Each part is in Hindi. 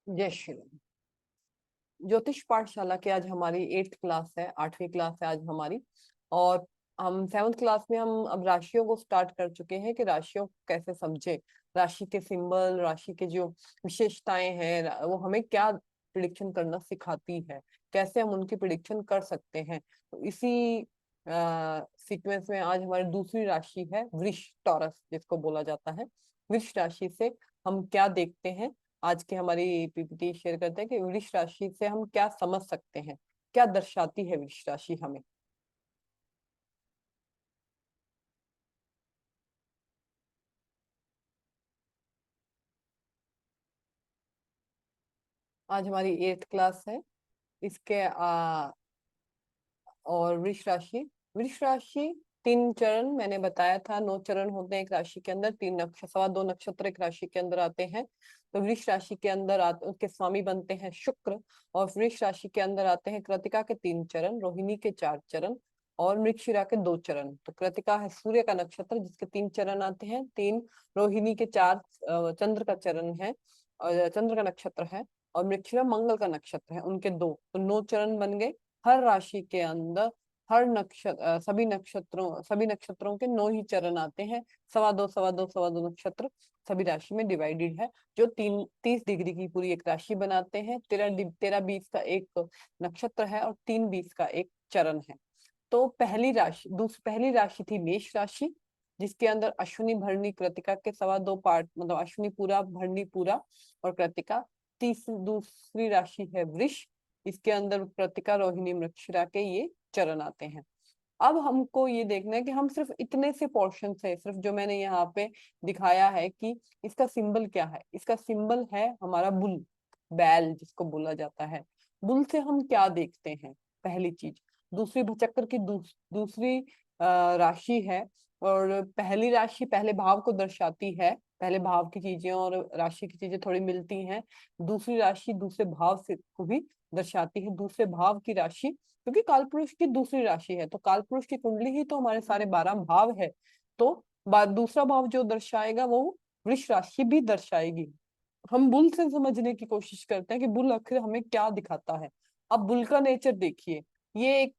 जय श्री राम। ज्योतिष पाठशाला के आज हमारी 8th क्लास है, 8वीं क्लास है आज हमारी। और हम 7th क्लास में हम अब राशियों को स्टार्ट कर चुके हैं कि राशियों को कैसे समझे, राशि के सिंबल, राशि के जो विशेषताएं हैं वो हमें क्या प्रिडिक्शन करना सिखाती है, कैसे हम उनकी प्रिडिक्शन कर सकते हैं। तो इसी सीक्वेंस में आज हमारी दूसरी राशि है वृष, टॉरस जिसको बोला जाता है। वृष राशि से हम क्या देखते हैं, आज की हमारी पीपीटी शेयर करते हैं कि वृष राशि से हम क्या समझ सकते हैं, क्या दर्शाती है वृष राशि हमें। आज हमारी 8th क्लास है इसके और वृष राशि 3 चरण मैंने बताया था, 9 चरण होते हैं एक राशि के अंदर, 3 नक्षत्र, 2.25 नक्षत्र एक राशि के अंदर आते हैं। तो वृष राशि के अंदर उसके स्वामी बनते हैं शुक्र। और वृष राशि के अंदर आते हैं कृतिका के 3 चरण, रोहिणी के 4 चरण और मृगशिरा के 2 चरण। तो कृतिका है सूर्य का नक्षत्र जिसके 3 चरण आते हैं, 3। रोहिणी के 4 चंद्र का चरण है और चंद्र का नक्षत्र है। और मृगशिरा मंगल का नक्षत्र है, उनके 2, तो 9 चरण बन गए। हर राशि के अंदर हर नक्षत्र सभी नक्षत्रों के 9 ही चरण आते हैं। 2.25 नक्षत्र सभी राशि में डिवाइडेड है, जो 30 डिग्री की पूरी एक राशि बनाते हैं। 13-20 का एक नक्षत्र है और 3-20 का एक चरण है। तो पहली राशि थी मेष राशि, जिसके अंदर अश्विनी भरणी कृतिका के 2.25 पार्ट, मतलब अश्विनी पूरा, भरणी पूरा और कृतिका। दूसरी राशि है वृष, इसके अंदर कृतिका, रोहिणी, मृगशिरा के ये चरण आते हैं। अब हमको ये देखना है कि हम सिर्फ इतने से पोर्शन से, सिर्फ जो मैंने यहाँ पे दिखाया है कि इसका सिंबल क्या है, इसका सिंबल है हमारा बुल, बैल जिसको बोला जाता है। बुल से हम क्या देखते हैं, पहली चीज। दूसरी भचक्र की दूसरी राशि है। और पहली राशि पहले भाव को दर्शाती है, पहले भाव की चीजें और राशि की चीजें थोड़ी मिलती हैं। दूसरी राशि दूसरे भाव से को भी दर्शाती है, दूसरे भाव की राशि, क्योंकि कालपुरुष की दूसरी राशि है, तो कालपुरुष की कुंडली ही तो हमारे सारे 12 भाव है। तो दूसरा भाव जो दर्शाएगा वो वृष राशि भी दर्शाएगी। हम बुल से समझने की कोशिश करते हैं कि बुल आखिर हमें क्या दिखाता है। अब बुल का नेचर देखिए, ये एक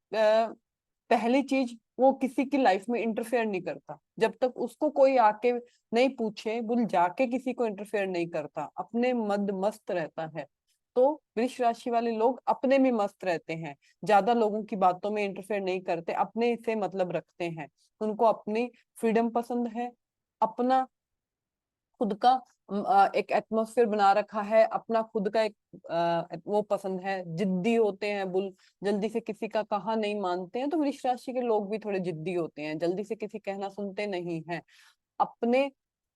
पहली चीज, वो किसी की लाइफ में इंटरफेयर नहीं करता जब तक उसको कोई आके नहीं पूछे। बुल जाके किसी को इंटरफेयर नहीं करता, अपने मद मस्त रहता है। तो वृष राशि वाले लोग अपने में मस्त रहते हैं, ज्यादा लोगों की बातों में इंटरफेयर नहीं करते, अपने से मतलब रखते हैं। उनको अपनी फ्रीडम पसंद है, अपना खुद का एक एटमोसफेयर बना रखा है, अपना खुद का एक वो पसंद है, जिद्दी होते हैं बुल, जल्दी से किसी का कहा नहीं मानते हैं। तो वृष राशि के लोग भी थोड़े जिद्दी होते हैं, जल्दी से किसी कहना सुनते नहीं हैं। अपने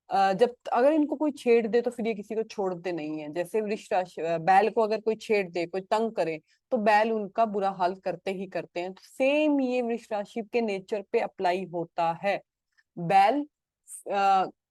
जब अगर इनको कोई छेड़ दे तो फिर ये किसी को छोड़ते नहीं है। जैसे वृष राशि बैल को अगर कोई छेड़ दे, कोई तंग करे, तो बैल उनका बुरा हाल करते ही करते हैं। तो सेम ये वृष राशि के नेचर पे अप्लाई होता है। बैल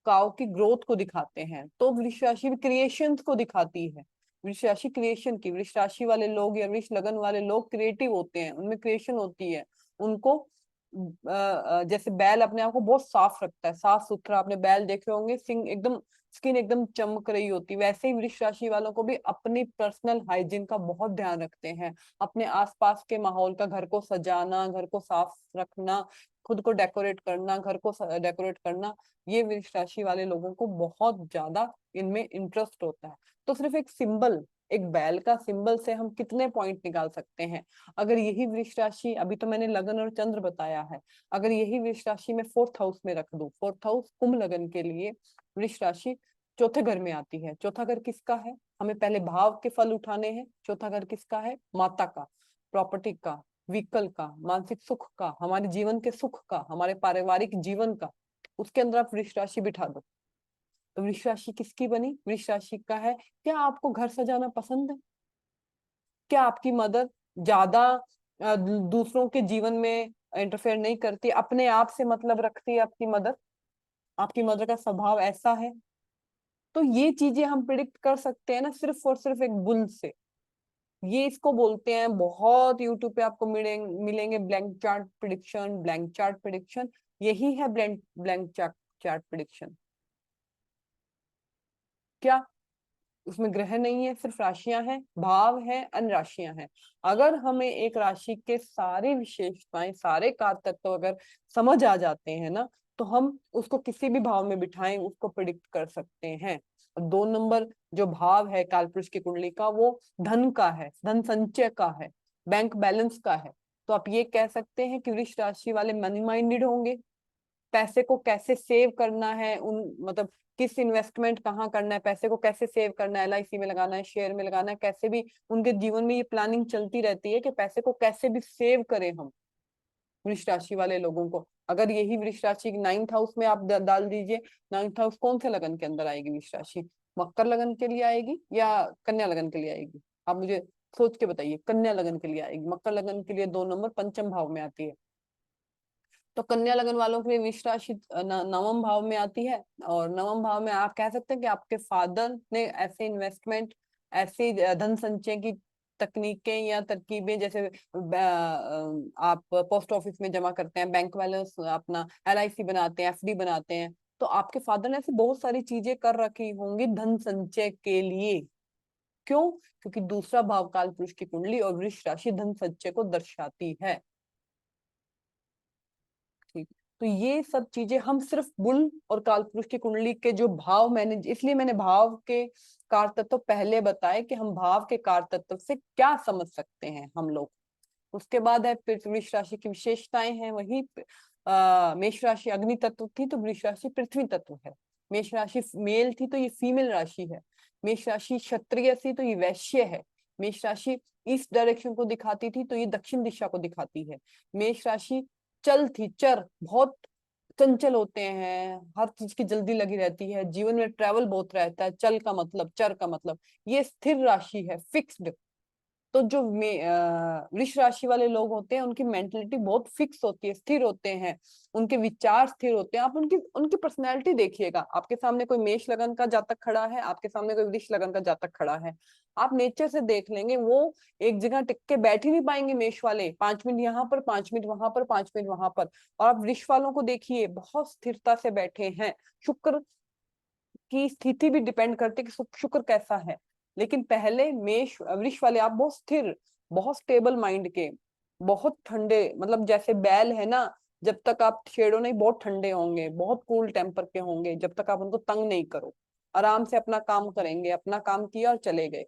काउ की ग्रोथ को दिखाते हैं, तो वृष राशि भी क्रिएशन को दिखाती है। वृष राशि क्रिएशन की, वृष राशि वाले लोग या वृष लगन वाले लोग क्रिएटिव होते हैं, उनमें क्रिएशन होती है। उनको जैसे बैल अपने आप को बहुत साफ रखता है, साफ सुथरा, आपने बैल देखे होंगे, सिंग एकदम, स्किन एकदम चमक रही होती है, वैसे ही वृष राशि वालों को भी अपनी पर्सनल हाइजीन का बहुत ध्यान रखते हैं। अपने आसपास के माहौल का, घर को सजाना, घर को साफ रखना, खुद को डेकोरेट करना, घर को डेकोरेट करना, ये वृष राशि वाले लोगों को बहुत ज्यादा इनमें इंटरेस्ट होता है। तो सिर्फ एक सिंबल, एक बैल का सिंबल से हम कितने पॉइंट निकाल सकते हैं। अगर यही वृष राशि, अभी तो मैंने लगन और चंद्र बताया है, अगर यही वृष राशि में 4th हाउस में रख दूं, 4th हाउस कुंभ लगन के लिए वृष राशि चौथे घर में आती है। चौथा घर किसका है, हमें पहले भाव के फल उठाने हैं। चौथा घर किसका है, माता का, प्रॉपर्टी का, व्हीकल का, मानसिक सुख का, हमारे जीवन के सुख का, हमारे पारिवारिक जीवन का, उसके अंदर आप वृष राशि बिठा दो। तो वृष राशि किसकी बनी, वृष राशि का है, क्या आपको घर सजाना पसंद है? क्या आपकी मदर ज्यादा दूसरों के जीवन में इंटरफेयर नहीं करती, अपने आप से मतलब रखती है आपकी मदर? आपकी मदर का स्वभाव ऐसा है? तो ये चीजें हम प्रिडिक्ट कर सकते हैं ना, सिर्फ और सिर्फ एक बुल से। ये इसको बोलते हैं, बहुत यूट्यूब पे आपको मिलेंगे blank chart prediction, blank chart prediction. यही है ब्लैंक चार्ट प्रिडिक्शन। क्या उसमें ग्रह नहीं है, सिर्फ राशियां हैं, भाव है, अन्य राशियां हैं। अगर हमें एक राशि के सारी विशेषताएं, सारे कारक तत्व अगर समझ आ जाते हैं ना, तो हम उसको किसी भी भाव में बिठाएं, उसको प्रिडिक्ट कर सकते हैं। और 2 नंबर जो भाव है कालपुरुष की कुंडली का, वो धन का है, धन संचय का है, बैंक बैलेंस का है। तो आप ये कह सकते हैं कि वृष राशि वाले मनी माइंडेड होंगे। पैसे को कैसे सेव करना है, उन मतलब किस इन्वेस्टमेंट कहाँ करना है, पैसे को कैसे सेव करना है, एलआईसी में लगाना है, शेयर में लगाना है, कैसे भी उनके जीवन में ये प्लानिंग चलती रहती है कि पैसे को कैसे भी सेव करें हम। वृष राशि वाले लोगों को अगर यही वृष राशि 9th हाउस में आप डाल दीजिए। 9th हाउस कौन से लगन के अंदर आएगी वृष राशि? मकर लगन के लिए आएगी या कन्या लगन के लिए आएगी? आप मुझे सोच के बताइए। कन्या लगन के लिए आएगी। मकर लगन के लिए 2 नंबर पंचम भाव में आती है। तो कन्या लगन वालों के लिए वृष राशि नवम भाव में आती है। और नवम भाव में आप कह सकते हैं कि आपके फादर ने ऐसे इन्वेस्टमेंट, ऐसी धन संचय की तकनीकें या तरकीबें, जैसे आप पोस्ट ऑफिस में जमा करते हैं, बैंक बैलेंस अपना एलआईसी बनाते हैं, एफडी बनाते हैं, तो आपके फादर ने ऐसी बहुत सारी चीजें कर रखी होंगी धन संचय के लिए। क्यों? क्योंकि दूसरा भाव काल पुरुष की कुंडली और वृष राशि धन संचय को दर्शाती है। ठीक। तो ये सब चीजें हम सिर्फ बुल और कालपुरुष की कुंडली के जो भाव, मैंने इसलिए मैंने भाव के कार तत्व पहले बताए कि हम भाव के कार तत्व से क्या समझ सकते हैं हम लोग। उसके बाद है वृष राशि की विशेषताएं हैं। वही मेष राशि अग्नि तत्व थी तो वृष राशि पृथ्वी तत्व है। मेष राशि मेल थी तो ये फीमेल राशि है। मेष राशि क्षत्रिय थी तो ये वैश्य है। मेष राशि ईस्ट डायरेक्शन को दिखाती थी तो ये दक्षिण दिशा को दिखाती है। मेष राशि चल थी, चर, बहुत चंचल होते हैं, हर चीज की जल्दी लगी रहती है, जीवन में ट्रैवल बहुत रहता है। चल का मतलब, चर का मतलब, ये स्थिर राशि है, फिक्स्ड। तो जो वृष राशि वाले लोग होते हैं उनकी मेंटलिटी बहुत फिक्स होती है, स्थिर होते हैं, उनके विचार स्थिर होते हैं। आप उनकी उनकी पर्सनैलिटी देखिएगा। आपके सामने कोई मेष लगन का जातक खड़ा है, आपके सामने कोई वृष लगन का जातक खड़ा है, आप नेचर से देख लेंगे वो एक जगह टिक के बैठ ही नहीं पाएंगे। मेष वाले 5 मिनट यहाँ पर, 5 मिनट वहां पर, 5 मिनट वहां पर। और आप वृष वालों को देखिए, बहुत स्थिरता से बैठे हैं। शुक्र की स्थिति भी डिपेंड करती है कि शुक्र कैसा है। लेकिन पहले मेष वृष वाले आप बहुत स्थिर, बहुत स्टेबल माइंड के, बहुत ठंडे, मतलब जैसे बैल है ना, जब तक आप छेड़ो नहीं बहुत ठंडे होंगे, बहुत कूल टेम्पर के होंगे, जब तक आप उनको तंग नहीं करो, आराम से अपना काम करेंगे। अपना काम किया और चले गए,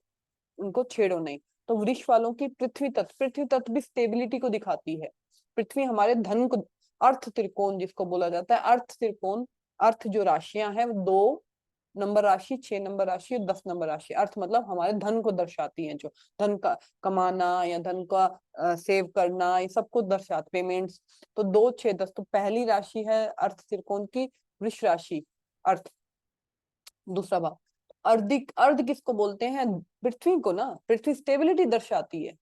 उनको छेड़ो नहीं। तो वृक्ष वालों की पृथ्वी तत्व भी स्टेबिलिटी को दिखाती है। पृथ्वी हमारे धन को, अर्थ त्रिकोण जिसको बोला जाता है, अर्थ त्रिकोण, अर्थ जो राशियां हैं, 2 नंबर राशि, 6 नंबर राशि और 10 नंबर राशि, अर्थ मतलब हमारे धन को दर्शाती हैं, जो धन का कमाना या धन का सेव करना, ये सब कुछ दर्शाते, पेमेंट्स। तो 2, 6, 10, तो पहली राशि है अर्थ त्रिकोण की वृष राशि, अर्थ। दूसरा भाव अर्धिक, अर्ध किसको बोलते हैं? पृथ्वी को ना। पृथ्वी स्टेबिलिटी दर्शाती है,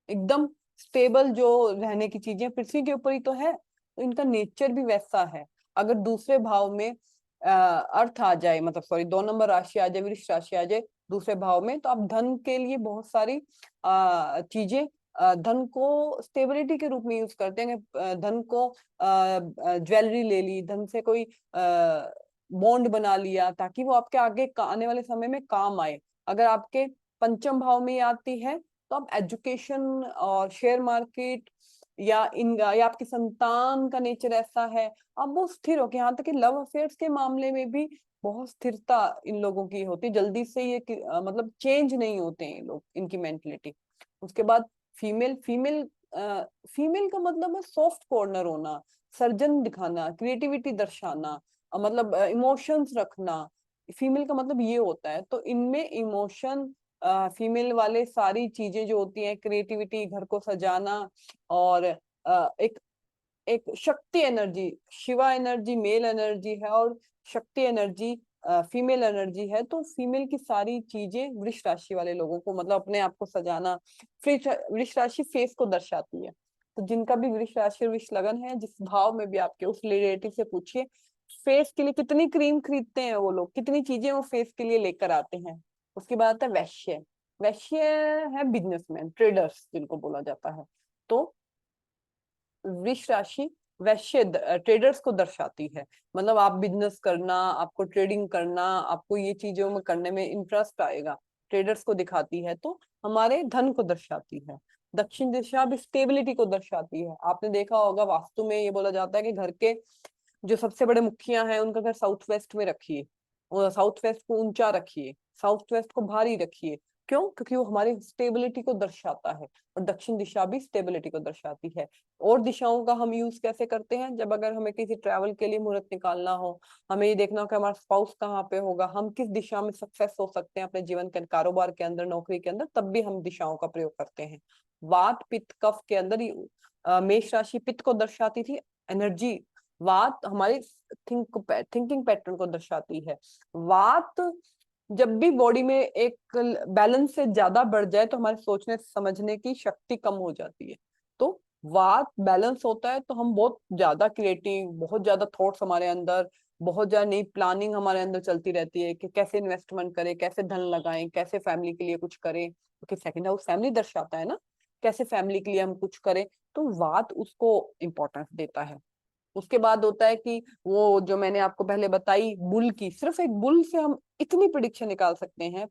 एकदम स्टेबल जो रहने की चीजें पृथ्वी के ऊपर ही तो है। तो इनका नेचर भी वैसा है। अगर दूसरे भाव में अर्थ आ जाए, मतलब सॉरी 2 नंबर राशि आ जाए, वृक्ष राशि आ जाए दूसरे भाव में, तो आप धन के लिए बहुत सारी चीजें, धन को स्टेबिलिटी के रूप में यूज करते हैं। धन को ज्वेलरी ले ली, धन से कोई बॉन्ड बना लिया, ताकि वो आपके आगे आने वाले समय में काम आए। अगर आपके पंचम भाव में आती है तो आप एजुकेशन और शेयर मार्केट या आपकी संतान का नेचर ऐसा है, आप बहुत स्थिर हो। यहाँ तक कि लव अफेयर्स के मामले में भी बहुत स्थिरता इन लोगों की होती है। जल्दी से ये मतलब चेंज नहीं होते हैं लोग, इनकी मेंटलिटी। उसके बाद फीमेल फीमेल फीमेल का मतलब है सॉफ्ट कॉर्नर होना, सर्जन दिखाना, क्रिएटिविटी दर्शाना, मतलब इमोशंस रखना। फीमेल का मतलब ये होता है। तो इनमें इमोशन, फीमेल वाले सारी चीजें जो होती हैं, क्रिएटिविटी, घर को सजाना, और एक एक शक्ति energy, Shiva energy mail energy है, और शक्ति एनर्जी फीमेल एनर्जी है। तो फीमेल की सारी चीजें वृष राशि वाले लोगों को, मतलब अपने आप को सजाना, वृष राशि फेस को दर्शाती है। तो जिनका भी वृष राशि और वृष लगन है, जिस भाव में भी आपके, उस रिलेटिव से पूछिए फेस के लिए कितनी क्रीम खरीदते हैं वो लोग, कितनी चीजें वो फेस के लिए लेकर आते हैं। उसके बाद आता है वैश्य। वैश्य है बिजनेसमैन, ट्रेडर्स जिनको बोला जाता है। तो वृष राशि वैश्य ट्रेडर्स को दर्शाती है। मतलब आप बिजनेस करना, आपको ट्रेडिंग करना, आपको ये चीजों में करने में इंटरेस्ट आएगा, ट्रेडर्स को दिखाती है। तो हमारे धन को दर्शाती है। दक्षिण दिशा भी स्टेबिलिटी को दर्शाती है। आपने देखा होगा वास्तु में ये बोला जाता है कि घर के जो सबसे बड़े मुखिया हैं उनका घर साउथ वेस्ट में रखिए, और साउथ वेस्ट को ऊंचा रखिए, साउथ वेस्ट को भारी रखिए। क्यों? क्योंकि वो हमारी स्टेबिलिटी को दर्शाता है, और दक्षिण दिशा भी स्टेबिलिटी को दर्शाती है। और दिशाओं का हम यूज कैसे करते हैं? जब अगर हमें किसी ट्रैवल के लिए मुहूर्त निकालना हो, हमें ये देखना हो कि हमारा स्पाउस कहाँ पे होगा, हम किस दिशा में सक्सेस हो सकते हैं अपने जीवन के कारोबार के अंदर, नौकरी के अंदर, तब भी हम दिशाओं का प्रयोग करते हैं। वात पित्त कफ के अंदर मेष राशि पित्त को दर्शाती थी, एनर्जी। वात हमारी थिंकिंग पैटर्न को दर्शाती है। वात जब भी बॉडी में एक बैलेंस से ज्यादा बढ़ जाए तो हमारे सोचने समझने की शक्ति कम हो जाती है। तो वात बैलेंस होता है तो हम बहुत ज्यादा क्रिएटिव, बहुत ज्यादा थॉट्स हमारे अंदर, बहुत ज्यादा नई प्लानिंग हमारे अंदर चलती रहती है कि कैसे इन्वेस्टमेंट करें, कैसे धन लगाएं, कैसे फैमिली के लिए कुछ करें, क्योंकि सेकंड हाउस फैमिली दर्शाता है ना, कैसे फैमिली के लिए हम कुछ करें। तो वात उसको इम्पोर्टेंस देता है। उसके बाद होता है कि वो जो मैंने आपको पहले बताई बुल की, सिर्फ एक बुल से हम इतनी प्रिडिक्शन निकाल सकते हैं।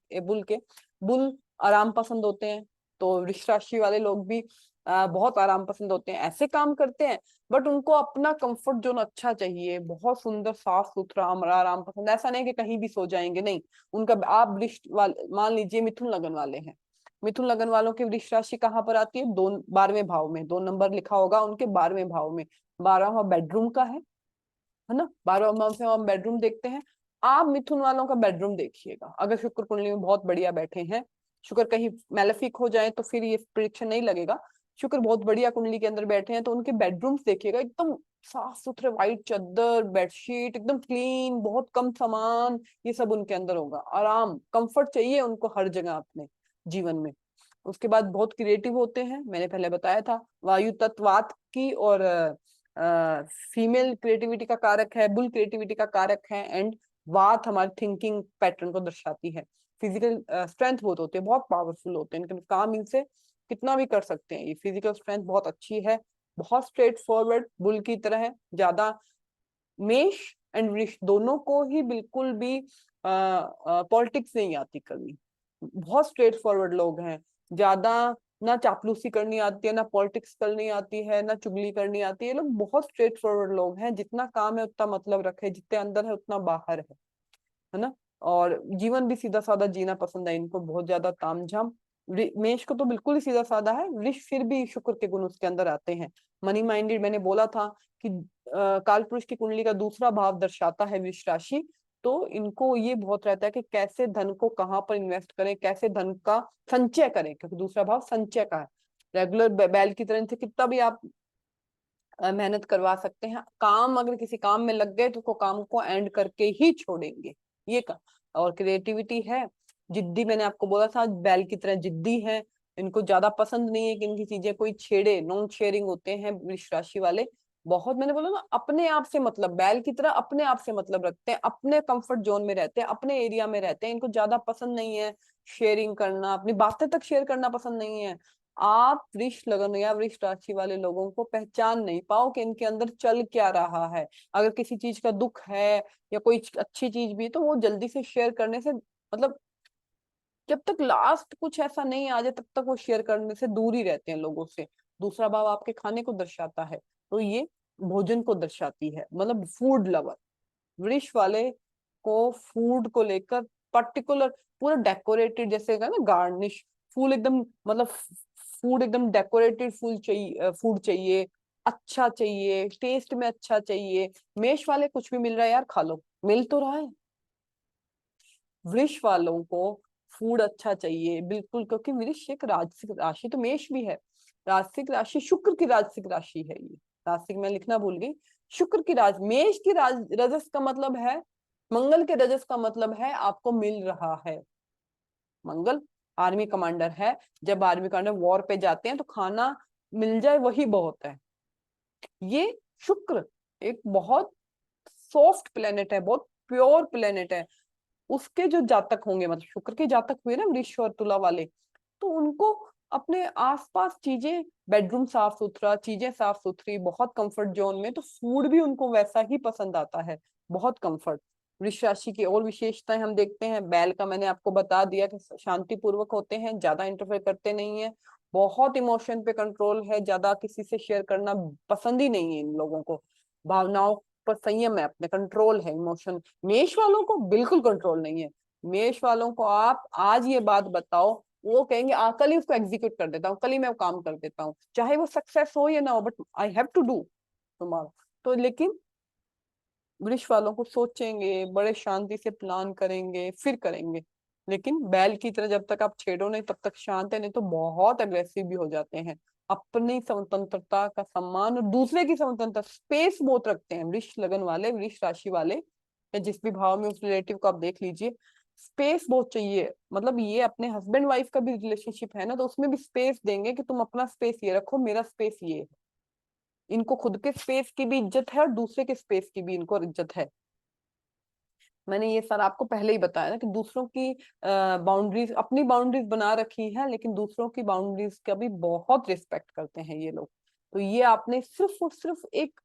बुल आराम पसंद होते हैं, तो वृष राशि वाले लोग भी बहुत आराम पसंद होते हैं, ऐसे काम करते हैं, बट उनको अपना कंफर्ट जोन अच्छा चाहिए, बहुत सुंदर साफ सुथरा आराम पसंद। ऐसा नहीं कि कहीं भी सो जाएंगे, नहीं। उनका आप वृष वाले मान लीजिए मिथुन लगन वाले हैं, मिथुन लगन वालों की वृष राशि कहाँ पर आती है? 12वें भाव में, 2 नंबर लिखा होगा उनके 12वें भाव में। 12वां बेडरूम का है ना, 12वां से हम बेडरूम देखते हैं। आप मिथुन वालों का बेडरूम देखिएगा, अगर शुक्र कुंडली में बहुत बढ़िया बैठे हैं, शुक्र कहीं मैलेफिक हो जाए तो फिर ये प्रिडिक्शन नहीं लगेगा। शुक्र बहुत बढ़िया कुंडली के अंदर बैठे हैं तो उनके बेडरूम्स देखिएगा, एकदम साफ सुथरे, व्हाइट चादर, बेडशीट एकदम क्लीन, बहुत कम सामान, ये सब उनके अंदर होगा। आराम, कंफर्ट चाहिए उनको हर जगह अपने जीवन में। उसके बाद बहुत क्रिएटिव होते हैं, मैंने पहले बताया था। वायु तत्वात की और फीमेल क्रिएटिविटी का कारक है, बुल क्रिएटिविटी का कारक है, एंड वात हमारी थिंकिंग पैटर्न को दर्शाती है। फिजिकल स्ट्रेंथ बहुत होती है, बहुत पावरफुल होते हैं, इनके काम इनसे कितना भी कर सकते हैं। ये फिजिकल स्ट्रेंथ बहुत अच्छी है, बहुत स्ट्रेट फॉरवर्ड बुल की तरह है। ज्यादा मेष एंड वृष दोनों को ही बिल्कुल भी पॉलिटिक्स नहीं आती करनी, बहुत स्ट्रेट फॉरवर्ड लोग हैं। ज्यादा ना चापलूसी करनी आती है, ना पॉलिटिक्स करनी आती है, ना चुगली करनी आती है। ये लोग बहुत स्ट्रेट फॉरवर्ड लोग हैं, जितना काम है उतना मतलब रखे, जितने अंदर है उतना बाहर है ना। और जीवन भी सीधा साधा जीना पसंद है इनको, बहुत ज्यादा तामझाम। मेष को तो बिल्कुल ही सीधा साधा है, वृष फिर भी शुक्र के गुण उसके अंदर आते हैं। मनी माइंडेड, मैंने बोला था कि काल पुरुष की कुंडली का दूसरा भाव दर्शाता है वृष राशि। तो इनको ये बहुत रहता है कि कैसे धन को कहाँ पर इन्वेस्ट करें, कैसे धन का संचय करें, क्योंकि दूसरा भाव संचय का है। रेगुलर बैल की तरह से कितना भी आप मेहनत करवा सकते हैं, काम अगर किसी काम में लग गए तो उसको काम को एंड करके ही छोड़ेंगे, ये का। और क्रिएटिविटी है, जिद्दी, मैंने आपको बोला था बैल की तरह जिद्दी है। इनको ज्यादा पसंद नहीं है कि इनकी चीजें कोई छेड़े, नॉन शेयरिंग होते हैं वृष राशि वाले। बहुत, मैंने बोला ना, अपने आप से मतलब, बैल की तरह अपने आप से मतलब रखते हैं, अपने कंफर्ट जोन में रहते हैं, अपने एरिया में रहते हैं। इनको ज्यादा पसंद नहीं है शेयरिंग करना, अपनी बातें तक शेयर करना पसंद नहीं है। आप वृष लगन या वृष राशि वाले लोगों को पहचान नहीं पाओ कि इनके अंदर चल क्या रहा है। अगर किसी चीज का दुख है या कोई अच्छी चीज भी है तो वो जल्दी से शेयर करने से, मतलब जब तक लास्ट कुछ ऐसा नहीं आ जाए तब तक वो शेयर करने से दूर ही रहते हैं लोगों से। दूसरा भाव आपके खाने को दर्शाता है, तो ये भोजन को दर्शाती है, मतलब फूड लवर। वृष वाले को फूड को लेकर पर्टिकुलर, पूरा डेकोरेटेड, जैसे ना गार्निश फूल एकदम, मतलब फूड एकदम डेकोरेटेड फूल चाहिए, फूड चाहिए, अच्छा चाहिए, टेस्ट में अच्छा चाहिए। मेष वाले कुछ भी मिल रहा है यार खा लो, मिल तो रहा है। वृष वालों को फूड अच्छा चाहिए बिल्कुल, क्योंकि वृष एक राजसिक राशि, तो मेष भी है राजसिक राशि, शुक्र की राजसिक राशि है ये। राजसिक मैं लिखना भूल गई। शुक्र की राज, मेष की रजस का मतलब है, मंगल के रजस का मतलब है आपको मिल रहा है। मंगल आर्मी कमांडर है, जब आर्मी कमांडर वॉर पे जाते हैं तो खाना मिल जाए वही बहुत है। ये शुक्र एक बहुत सॉफ्ट प्लेनेट है, बहुत प्योर प्लेनेट है। उसके जो जातक होंगे, मतलब शुक्र के जातक हुए ना वृष और तुला वाले, तो उनको अपने आसपास चीजें, बेडरूम साफ सुथरा, चीजें साफ सुथरी, बहुत कंफर्ट जोन में, तो फूड भी उनको वैसा ही पसंद आता है, बहुत कंफर्ट। वृष राशि की और विशेषताएं हम देखते हैं। बैल का मैंने आपको बता दिया कि शांति पूर्वक होते हैं, ज्यादा इंटरफेयर करते नहीं है, बहुत इमोशन पे कंट्रोल है, ज्यादा किसी से शेयर करना पसंद ही नहीं है इन लोगों को, भावनाओं पर संयम है, अपने कंट्रोल है इमोशन। मेष वालों को बिल्कुल कंट्रोल नहीं है। मेष वालों को आप आज ये बात बताओ, वो कहेंगे कल ही उसको एग्जीक्यूट कर देता हूँ, कल ही मैं वो काम कर देता हूँ, चाहे वो सक्सेस हो या ना हो, but I have to do तुम्हारा। तो लेकिन वृष वालों को सोचेंगे, बड़े शांति से प्लान करेंगे, फिर करेंगे। लेकिन बैल की तरह जब तक आप छेड़ो नहीं तब तक शांत है, नहीं तो बहुत अग्रेसिव भी हो जाते हैं। अपनी स्वतंत्रता का सम्मान और दूसरे की स्वतंत्रता, स्पेस बहुत रखते हैं वृष लगन वाले, वृष राशि वाले, या जिस भी भाव में उस रिलेटिव को आप देख लीजिए, स्पेस बहुत चाहिए। मतलब ये अपने हस्बैंड वाइफ का भी रिलेशनशिप है ना, तो उसमें भी स्पेस देंगे कि तुम अपना स्पेस ये रखो, मेरा स्पेस ये है। इनको खुद के स्पेस की भी इज्जत है और दूसरे के स्पेस की भी इनको इज्जत है। मैंने ये सारा आपको पहले ही बताया ना कि दूसरों की बाउंड्रीज, अपनी बाउंड्रीज बना रखी है, लेकिन दूसरों की बाउंड्रीज का भी बहुत रिस्पेक्ट करते हैं ये लोग। तो ये आपने सिर्फ और सिर्फ एक,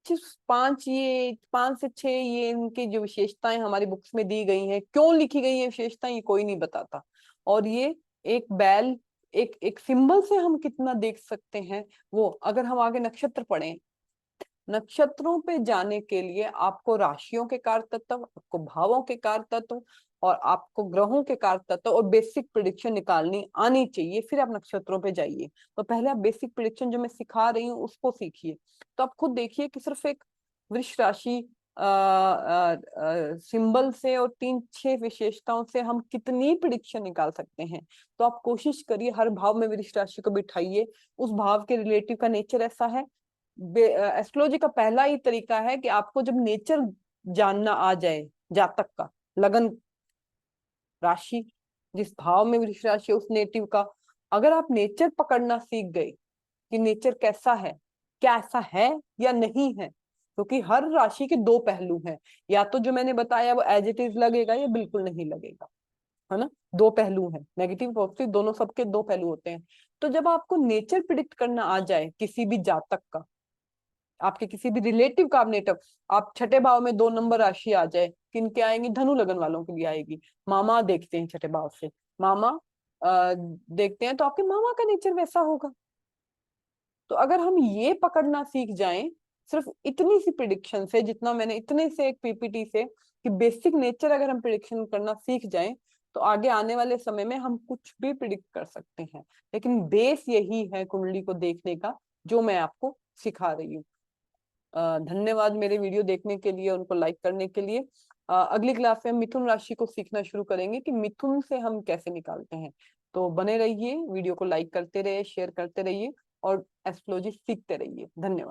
सिर्फ 5 से 6 ये इनकी जो विशेषताएं हमारी बुक्स में दी गई हैं, क्यों लिखी गई है विशेषताएं ये कोई नहीं बताता। और ये एक बैल, एक एक सिंबल से हम कितना देख सकते हैं वो, अगर हम आगे नक्षत्र पढ़ें, नक्षत्रों पे जाने के लिए आपको राशियों के कारक तत्व, आपको भावों के कारक तत्व, और आपको ग्रहों के कारक तत्व और बेसिक प्रिडिक्शन निकालनी आनी चाहिए, फिर आप नक्षत्रों पे जाइए। तो पहले आप बेसिक प्रिडिक्शन जो मैं सिखा रही हूँ उसको सीखिए। तो आप खुद देखिए कि सिर्फ एक वृष राशि सिंबल से और 3-6 विशेषताओं से हम कितनी प्रिडिक्शन निकाल सकते हैं। तो आप कोशिश करिए, हर भाव में वृष राशि को बिठाइए, उस भाव के रिलेटिव का नेचर ऐसा है। एस्ट्रोलॉजी का पहला ही तरीका है कि आपको जब नेचर जानना आ जाए जातक का, लगन राशि जिस भाव में वृष राशि उस नेटिव का, अगर आप नेचर पकड़ना सीख गए कि नेचर कैसा है, क्या ऐसा है या नहीं है, क्योंकि हर राशि के दो पहलू हैं, या तो जो मैंने बताया वो एज इट इज लगेगा या बिल्कुल नहीं लगेगा, है ना। दो पहलू हैं, नेगेटिव पॉजिटिव दोनों, सबके दो पहलू होते हैं। तो जब आपको नेचर प्रिडिक्ट करना आ जाए किसी भी जातक का, आपके किसी भी रिलेटिव का आप नेटवर्क, आप छठे भाव में 2 नंबर राशि आ जाए, किनके आएंगी, धनु लगन वालों के लिए आएगी। मामा देखते हैं छठे भाव से, मामा देखते हैं, तो आपके मामा का नेचर वैसा होगा। तो अगर हम ये पकड़ना सीख जाएं, सिर्फ इतनी सी प्रिडिक्शन से, जितना मैंने इतने से एक पीपीटी से, कि बेसिक नेचर अगर हम प्रिडिक्शन करना सीख जाएं, तो आगे आने वाले समय में हम कुछ भी प्रिडिक्ट कर सकते हैं। लेकिन बेस यही है कुंडली को देखने का, जो मैं आपको सिखा रही हूँ। धन्यवाद मेरे वीडियो देखने के लिए, उनको लाइक करने के लिए। अगली क्लास में हम मिथुन राशि को सीखना शुरू करेंगे कि मिथुन से हम कैसे निकालते हैं। तो बने रहिए, वीडियो को लाइक करते रहिए, शेयर करते रहिए और एस्ट्रोलॉजी सीखते रहिए। धन्यवाद।